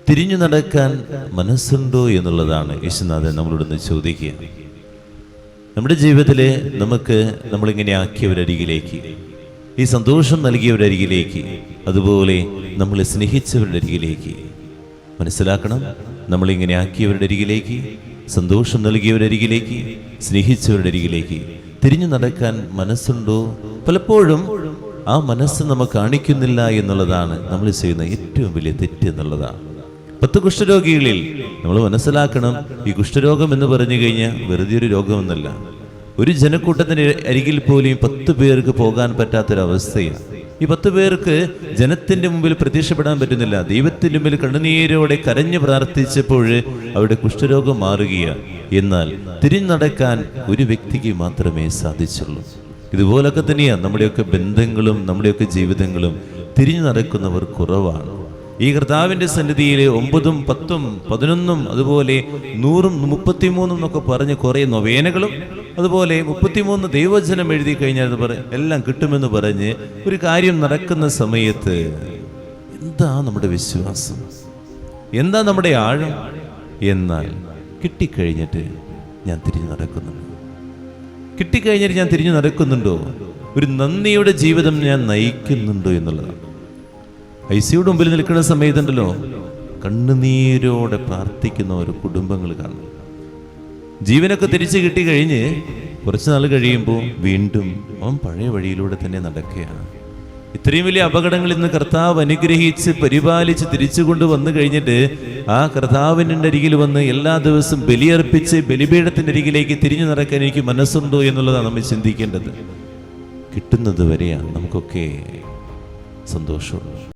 തിരിഞ്ഞു നടക്കാൻ മനസ്സുണ്ടോ എന്നുള്ളതാണ് യേശുനാഥൻ നമ്മളോടൊന്ന് ചോദിക്കുക. നമ്മുടെ ജീവിതത്തിലെ നമ്മളിങ്ങനെ ആക്കിയവരരികിലേക്ക്, ഈ സന്തോഷം നൽകിയവരരികിലേക്ക്, അതുപോലെ നമ്മളെ സ്നേഹിച്ചവരുടെ അരികിലേക്ക്, മനസ്സിലാക്കണം, നമ്മളിങ്ങനെ ആക്കിയവരുടെ അരികിലേക്ക്, സന്തോഷം നൽകിയവരുടെ അരികിലേക്ക്, സ്നേഹിച്ചവരുടെ അരികിലേക്ക് തിരിഞ്ഞു നടക്കാൻ മനസ്സുണ്ടോ? പലപ്പോഴും ആ മനസ്സ് നമുക്ക് കാണിക്കുന്നില്ല എന്നുള്ളതാണ് നമ്മൾ ചെയ്യുന്ന ഏറ്റവും വലിയ തെറ്റ് എന്നുള്ളതാണ്. 10 കുഷ്ഠരോഗികളിൽ നമ്മൾ മനസ്സിലാക്കണം, ഈ കുഷ്ഠരോഗം എന്ന് പറഞ്ഞു കഴിഞ്ഞാൽ വെറുതെ ഒരു രോഗമെന്നല്ല. ഒരു ജനക്കൂട്ടത്തിന്റെ അരികിൽ പോലും 10 പേർക്ക് പോകാൻ പറ്റാത്തൊരവസ്ഥയാണ്. ഈ 10 പേർക്ക് ജനത്തിന്റെ മുമ്പിൽ പ്രത്യക്ഷപ്പെടാൻ പറ്റുന്നില്ല. ദൈവത്തിന്റെ മുമ്പിൽ കണ്ണുനീരോടെ കരഞ്ഞു പ്രാർത്ഥിച്ചപ്പോൾ അവരുടെ കുഷ്ഠരോഗം മാറുകയാണ്. എന്നാൽ തിരിഞ്ഞു നടക്കാൻ ഒരു വ്യക്തിക്ക് മാത്രമേ സാധിച്ചുള്ളൂ. ഇതുപോലൊക്കെ തന്നെയാണ് നമ്മുടെയൊക്കെ ബന്ധങ്ങളും നമ്മുടെയൊക്കെ ജീവിതങ്ങളും. തിരിഞ്ഞു നടക്കുന്നവർ കുറവാണ്. ഈ കർത്താവിന്റെ സന്നിധിയിൽ 9, 10, 11, അതുപോലെ 100, 33 എന്നൊക്കെ പറഞ്ഞ് കുറെ നൊവേനകളും, അതുപോലെ 33 ദൈവവചനം എഴുതി കഴിഞ്ഞാൽ എല്ലാം കിട്ടുമെന്ന് പറഞ്ഞ് ഒരു കാര്യം നടക്കുന്ന സമയത്ത് എന്താ നമ്മുടെ വിശ്വാസം, എന്താ നമ്മുടെ ആഴം? എന്നാൽ കിട്ടിക്കഴിഞ്ഞിട്ട് ഞാൻ തിരിഞ്ഞു നടക്കുന്നുണ്ടോ? കിട്ടിക്കഴിഞ്ഞിട്ട് ഞാൻ തിരിഞ്ഞു നടക്കുന്നുണ്ടോ? ഒരു നന്ദിയുടെ ജീവിതം ഞാൻ നയിക്കുന്നുണ്ടോ എന്നുള്ളതാണ്. ഐസിയുടെ മുമ്പിൽ നിൽക്കുന്ന സമയത്തുണ്ടല്ലോ, കണ്ണുനീരോടെ പ്രാർത്ഥിക്കുന്ന ഒരു കുടുംബങ്ങൾ കാണും. ജീവനൊക്കെ തിരിച്ചു കിട്ടിക്കഴിഞ്ഞ് കുറച്ച് നാൾ കഴിയുമ്പോൾ വീണ്ടും അവൻ പഴയ വഴിയിലൂടെ തന്നെ നടക്കുകയാണ്. ഇത്രയും വലിയ അപകടങ്ങളിൽ നിന്ന് കർത്താവ് അനുഗ്രഹിച്ച് പരിപാലിച്ച് തിരിച്ചു കൊണ്ട് വന്നു കഴിഞ്ഞിട്ട് ആ കർത്താവിൻ്റെ അരികിൽ വന്ന് എല്ലാ ദിവസവും ബലിയർപ്പിച്ച് ബലിപീഠത്തിൻ്റെ അരികിലേക്ക് തിരിഞ്ഞു നടക്കാൻ എനിക്ക് മനസ്സുണ്ടോ എന്നുള്ളതാണ് നമ്മൾ ചിന്തിക്കേണ്ടത്. കിട്ടുന്നത് വരെയാണ് നമുക്കൊക്കെ സന്തോഷമുള്ളൂ.